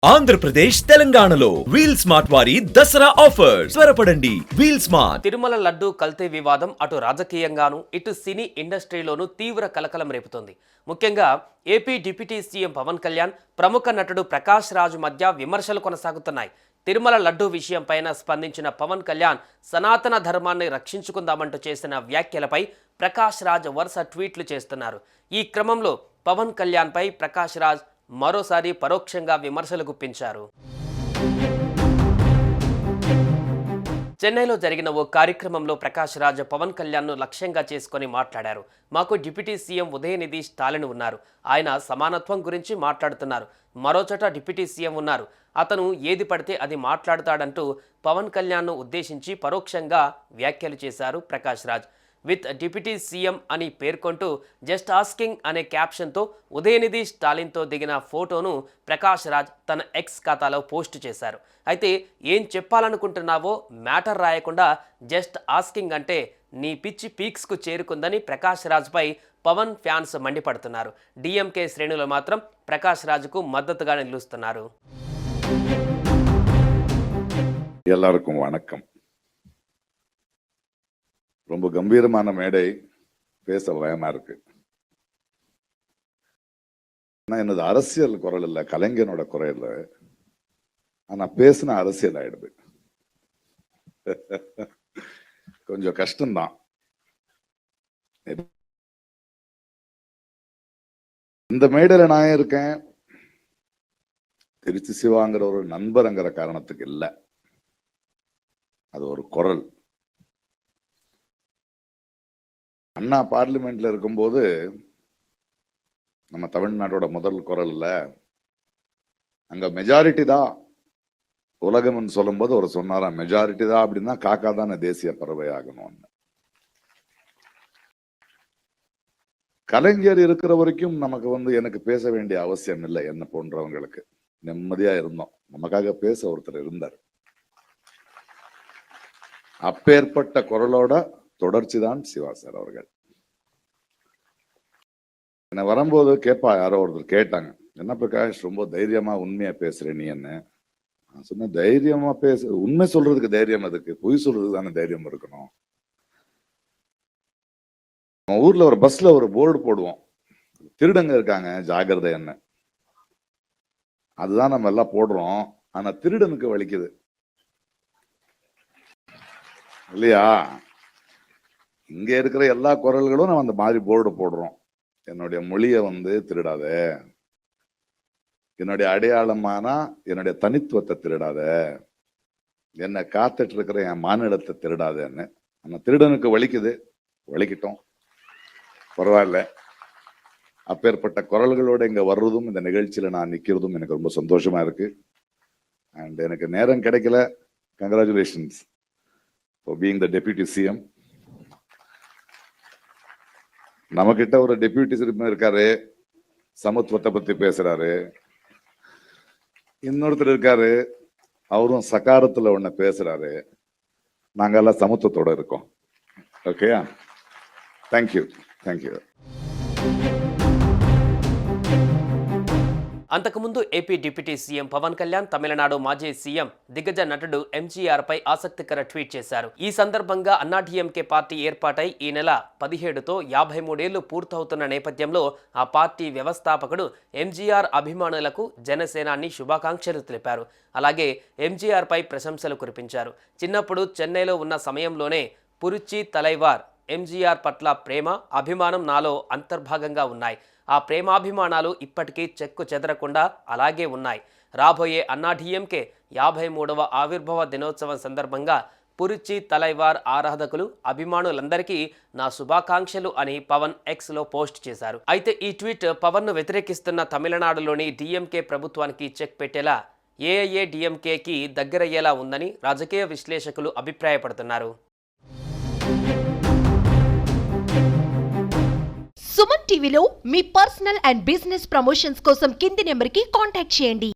ఆంధ్రప్రదేశ్ తెలంగాణలో Wheel Smart వారి Dasara offers త్వరపడండి. Wheel Smart. తిరుమల లడ్డు కల్తీ వివాదం అటు రాజకీయంగాను ఇటు సినీ ఇండస్ట్రీలోనూ తీవ్ర కలకలం రేపుతోంది. ముఖ్యంగా AP deputy CM Pawan Kalyan, ప్రముఖ నటుడు ప్రకాష్ రాజ్ మధ్య విమర్శలు కొనసాగుతున్నాయి. తిరుమల లడ్డు విషయంపైన స్పందించిన పవన్ కళ్యాణ్ సనాతన ధర్మాన్ని రక్షించుకుందామంటూ చేసిన వ్యాఖ్యలపై ప్రకాష్ రాజ్ వరుస ట్వీట్లు చేస్తున్నారు. ఈ క్రమంలో పవన్ కళ్యాణ్పై ప్రకాష్ రాజ్ మరోసారి పరోక్షంగా విమర్శలు గుప్పించారు. చెన్నైలో జరిగిన ఓ కార్యక్రమంలో ప్రకాష్ రాజ్ పవన్ కళ్యాణ్ను లక్ష్యంగా చేసుకొని మాట్లాడారు. మాకు డిప్యూటీ సీఎం ఉదయనిధి స్టాలిన్ ఉన్నారు, ఆయన సమానత్వం గురించి మాట్లాడుతున్నారు. మరోచోట డిప్యూటీ సీఎం ఉన్నారు, అతను ఏది పడితే అది మాట్లాడతాడంటూ పవన్ కళ్యాణ్ను ఉద్దేశించి పరోక్షంగా వ్యాఖ్యలు చేశారు Prakash Raj. With deputy CM అని పేర్కొంటూ జస్ట్ ఆస్కింగ్ అనే క్యాప్షన్తో ఉదయనిధి స్టాలిన్తో దిగిన ఫోటోను ప్రకాష్ రాజ్ తన ఎక్స్ ఖాతాలో పోస్ట్ చేశారు. అయితే ఏం చెప్పాలనుకుంటున్నావో మ్యాటర్ రాయకుండా జస్ట్ ఆస్కింగ్ అంటే నీ పిచ్చి పీక్స్కు చేరుకుందని ప్రకాష్ రాజ్పై పవన్ ఫ్యాన్స్ మండిపడుతున్నారు. డిఎంకే శ్రేణులు మాత్రం ప్రకాష్ రాజ్కు మద్దతుగా నిలుస్తున్నారు. எல்லாருக்கும் வணக்கம். ரொம்ப கம்பீரமான மேடை, பேச பயமா இருக்கு. என்னது அரசியல் குரல் இல்லை, கலைஞனோட குரல் இல்லை. ஆனா பேசின அரசியல் ஆயிடுது. கொஞ்சம் கஷ்டம்தான். இந்த மேடையில நான் இருக்கேன் திருச்சி சிவாங்கிற ஒரு நண்பருங்கிற காரணத்துக்கு இல்லை, அது ஒரு குரல். அண்ணா பார்லிமெண்ட்ல இருக்கும்போது நம்ம தமிழ்நாட்டோட முதல் குரல்ல அங்க மெஜாரிட்டி தான் உலகம்னு சொல்லும்போது ஒரு சொன்னாராம், மெஜாரிட்டி தான் அப்படின்னா காக்கா தானே தேசிய பறவை ஆகணும்னு. கலைஞர் இருக்கிற வரைக்கும் நமக்கு எனக்கு பேச வேண்டிய அவசியம் இல்லை. என்ன போன்றவங்களுக்கு நிம்மதியா இருந்தோம், நமக்காக பேச ஒருத்தர் இருந்தார். அப்பேற்பட்ட குரலோட தொடர்ச்சி தான் சிவா சார் அவர்கள். என்ன வரும்போது யாரோ ஒருத்தர் கேட்டாங்க, என்ன பிரகாஷ் ரொம்ப தைரியமா உண்மையா பேசுற நீ என்ன? நான் சொன்னேன், தைரியமா பேச, உண்மை சொல்றதுக்கு தைரியம் எதுக்கு, பொய் சொல்றதுக்கு தானே தைரியம் இருக்கணும். நம்ம ஊர்ல ஒரு பஸ்ல ஒரு போர்டு போடுவோம், திருடங்க இருக்காங்க ஜாகிரதை என்ன, அதுதான் நம்ம எல்லாம் போடுறோம். ஆனா திருடனுக்கு வலிக்குது இல்லையா? இங்க இருக்கிற எல்லா குரல்களும் நம்ம அந்த மாதிரி போர்டு போடுறோம். என்னுடைய மொழியை திருடாத, என்னுடைய அடையாளமான என்னுடைய தனித்துவத்தை திருடாத, என்னை காத்துட்டு இருக்கிற என் மாநிலத்தை திருடாதன்னு. ஆனா திருடனுக்கு வலிக்குது, வலிக்கட்டும், பரவாயில்ல. அப்பேற்பட்ட குரல்களோட இங்க வர்றதும் இந்த நிகழ்ச்சியில நான் நிக்கிறதும் எனக்கு ரொம்ப சந்தோஷமா இருக்கு. அண்ட் எனக்கு நேரம் கிடைக்கல. Congratulations for being the deputy CM. நம்மகிட்ட ஒரு டெப்யூட்டி சிஎம் இருக்காரு, சமத்துவத்தை பத்தி பேசுறாரு. இன்னொருத்தர் இருக்காரு, அவரும் சகாரத்துல ஒண்ணு பேசுறாரு. நாங்க எல்லாம் சமத்துவத்தோட இருக்கோம். ஓகேயா? Thank you, thank you. అంతకుముందు AP deputy CM Pawan Kalyan Tamil Nadu మాజీ సీఎం దిగ్గజ నటుడు ఎంజీఆర్ పై ఆసక్తికర ట్వీట్ చేశారు. ఈ సందర్భంగా అన్నాడీఎంకే పార్టీ ఏర్పాటై ఈ నెల 17తో 53 ఏళ్లు పూర్తవుతున్న నేపథ్యంలో ఆ పార్టీ వ్యవస్థాపకుడు ఎంజీఆర్ అభిమానులకు జనసేనాని శుభాకాంక్షలు తెలిపారు. అలాగే ఎంజీఆర్ పై ప్రశంసలు కురిపించారు. చిన్నప్పుడు చెన్నైలో ఉన్న సమయంలోనే పురుచి తలైవార్ ఎంజీఆర్ పట్ల ప్రేమ, అభిమానం నాలో అంతర్భాగంగా ఉన్నాయి. ఆ ప్రేమాభిమానాలు ఇప్పటికీ చెక్కు చెదరకుండా అలాగే ఉన్నాయి. రాబోయే అన్నాడీఎంకే 53వ ఆవిర్భావ దినోత్సవం సందర్భంగా పురుచి తలైవార్ ఆరాధకులు, అభిమానులందరికీ నా శుభాకాంక్షలు అని పవన్ ఎక్స్లో పోస్ట్ చేశారు. అయితే ఈ ట్వీట్ పవన్ను వ్యతిరేకిస్తున్న తమిళనాడులోని డిఎంకే ప్రభుత్వానికి చెక్ పెట్టేలా, ఏఐఏడిఎంకేకి దగ్గరయ్యేలా ఉందని రాజకీయ విశ్లేషకులు అభిప్రాయపడుతున్నారు. సుమన్ టీవీలో మీ పర్సనల్ అండ్ బిజినెస్ ప్రమోషన్స్ కోసం కింది నెంబర్కి కాంటాక్ట్ చేయండి.